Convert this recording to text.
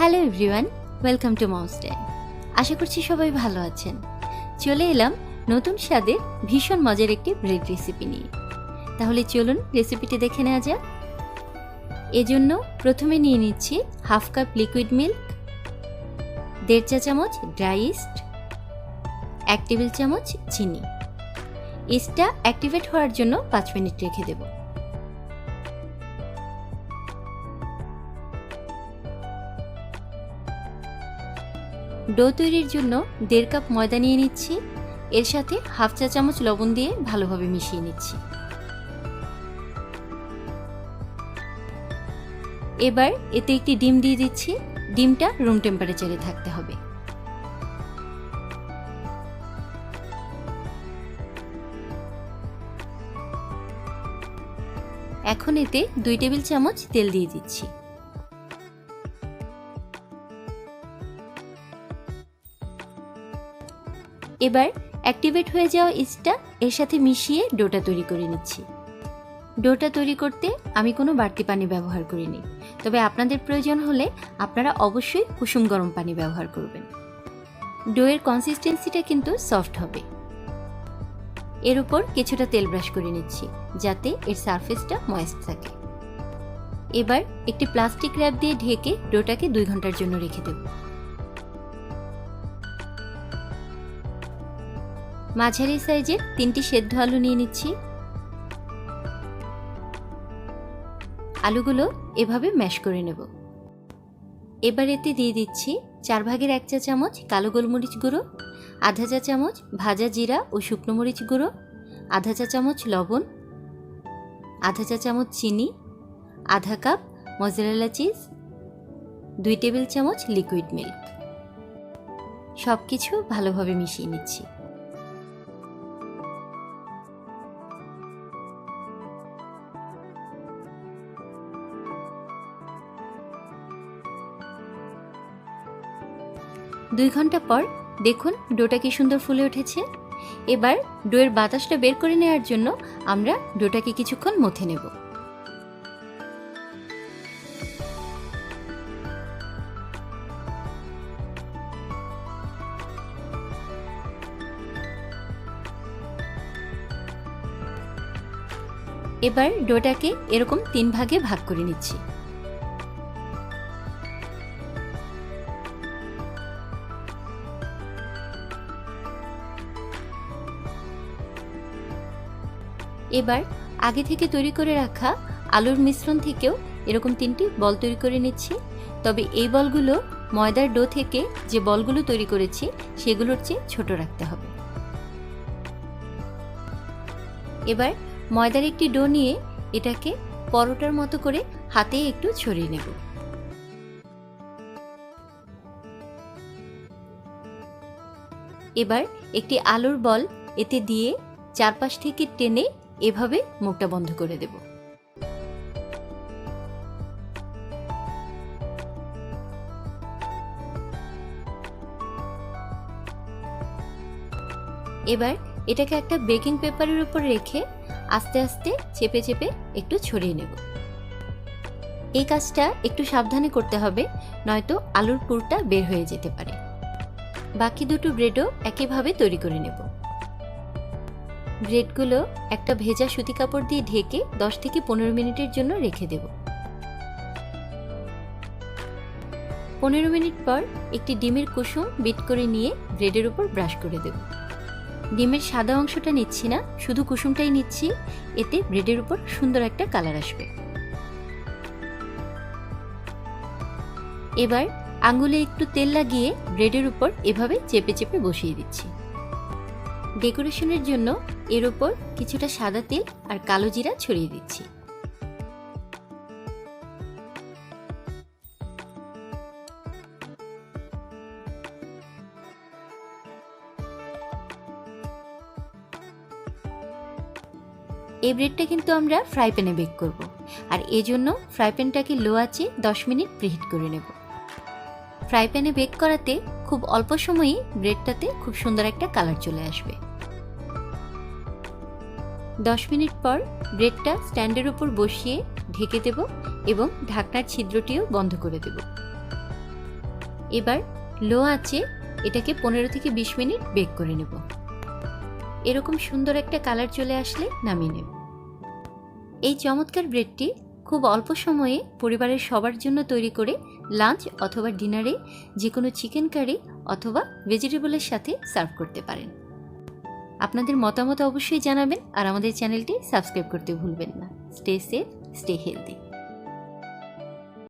Hello everyone, welcome to Mousetime. আশা করছি সবাই ভালো আছেন। চলে এলাম নতুন স্বাদের ভীষণ মজার একটি ব্রেড রেসিপি নিয়ে। তাহলে চলুন রেসিপিটি দেখে নেওয়া যাক। এজন্য প্রথমে নিয়ে নিচ্ছি হাফ কাপ লিকুইড মিল্ক, 1.5 চা চামচ ড্রাই ইস্ট, 1 টেবিল চামচ চিনি। ইস্টটা অ্যাক্টিভেট হওয়ার জন্য 5 মিনিট রেখে দেব। ডো তৈরির জন্য 1.5 কাপ ময়দা নিয়ে নিচ্ছি। এর সাথে হাফ চা চামচ লবণ দিয়ে ভালোভাবে মিশিয়ে নিচ্ছি। এবার এতে একটি ডিম দিয়ে দিচ্ছি। ডিমটা রুম টেম্পারেচারে থাকতে হবে। এখন এতে 2 টেবিল চামচ তেল দিয়ে দিচ্ছি। এবার অ্যাক্টিভেট হয়ে যাওয়া ইস্টটা এর সাথে মিশিয়ে ডোটা তৈরি করে নিচ্ছি। ডোটা তৈরি করতে আমি কোনো বাড়তি পানি ব্যবহার করিনি, তবে আপনাদের প্রয়োজন হলে আপনারা অবশ্যই কুসুম গরম পানি ব্যবহার করবেন। ডোয়ের কনসিস্টেন্সিটা কিন্তু সফট হবে। এর উপর কিছুটা তেল ব্রাশ করে নিচ্ছি যাতে এর সারফেসটা ময়েস্ট থাকে। এবার একটি প্লাস্টিক র্যাপ দিয়ে ঢেকে ডোটাকে 2 ঘন্টার জন্য রেখে দেব। মাঝারি সাইজের 3টি সেদ্ধ আলু নিয়ে নিচ্ছি। আলুগুলো এভাবে ম্যাশ করে নেব। এবার এতে দিয়ে দিচ্ছি 4 ভাগের 1 চা চামচ কালো গোলমরিচ গুঁড়ো, আধা চা চামচ ভাজা জিরা ও শুকনো মরিচ গুঁড়ো, আধা চা চামচ লবণ, আধা চা চামচ চিনি, আধা কাপ মজেরেলা চিজ, 2 টেবিল চামচ লিকুইড মিল্ক। সব কিছু ভালোভাবে মিশিয়ে নিচ্ছি। দুই ঘন্টা পর দেখুন ডোটা কি সুন্দর ফুলে উঠেছে। এবার ডোয়ের বাতাসটা বের করে নেওয়ার জন্য আমরা ডোটাকে কিছুক্ষণ মথে নেব। এবার ডোটাকে এরকম 3 ভাগে ভাগ করে নিচ্ছি। এবার আগে থেকে তৈরি করে রাখা আলুর মিশ্রণ থেকেও এরকম 3টি বল তৈরি করে নিচ্ছি। তবে এই বলগুলো ময়দার ডো থেকে যে বলগুলো তৈরি করেছি সেগুলোর চেয়ে ছোট রাখতে হবে। এবার ময়দার একটি ডো নিয়ে এটাকে পরোটার মতো করে হাতে একটু ছড়িয়ে নেব। এবার একটি আলুর বল এতে দিয়ে চারপাশ থেকে টেনে এভাবে মুখটা বন্ধ করে দেব। এবার এটাকে একটা বেকিং পেপারের উপর রেখে আস্তে আস্তে চেপে চেপে একটু ছড়িয়ে নেব। এই কাজটা একটু সাবধানে করতে হবে, নয়তো আলুর পুরটা বের হয়ে যেতে পারে। বাকি দুটো ব্রেডও একইভাবে তৈরি করে নেব। ব্রেডগুলো একটা ভেজা সুতি কাপড় দিয়ে ঢেকে 10 থেকে 15 মিনিটের জন্য রেখে দেব। 15 মিনিট পর একটি ডিমের কুসুম বিট করে নিয়ে ব্রেডের উপর ব্রাশ করে দেব। ডিমের সাদা অংশটা নিচ্ছি না, শুধু কুসুমটাই নিচ্ছি, এতে ব্রেডের উপর সুন্দর একটা কালার আসবে। এবার আঙ্গুলে একটু তেল লাগিয়ে ব্রেডের উপর এভাবে চেপে চেপে বসিয়ে দিচ্ছি। ডেকোরেশনের জন্য এর উপর কিছুটা সাদা তেল আর কালো জিরা ছড়িয়ে দিচ্ছি। এই ব্রেডটা কিন্তু আমরা ফ্রাই প্যানে বেক করব, আর এজন্য ফ্রাই প্যানটাকে লো আঁচে 10 মিনিট প্রিহিট করে নেব। ফ্রাই প্যানে বেক করাতে খুব অল্প সময়েই ব্রেডটাতে খুব সুন্দর একটা কালার চলে আসবে। 10 মিনিট পর ব্রেডটা স্ট্যান্ডের উপর বসিয়ে ঢেকে দেব এবং ঢাকনার ছিদ্রটিও বন্ধ করে দেব। এবার লো আঁচে এটাকে 15 থেকে 20 মিনিট বেক করে নেব। এরকম সুন্দর একটা কালার চলে আসলে নামিয়ে নেব। এই চমৎকার ব্রেডটি খুব অল্প সময়ে পরিবারের সবার জন্য তৈরি করে লাঞ্চ অথবা ডিনারে যে কোনো চিকেন কারি অথবা ভেজিটেবলের সাথে সার্ভ করতে পারেন। আপনাদের মতামত অবশ্যই জানাবেন আর আমাদের চ্যানেলটি সাবস্ক্রাইব করতে ভুলবেন না। Stay safe, stay healthy.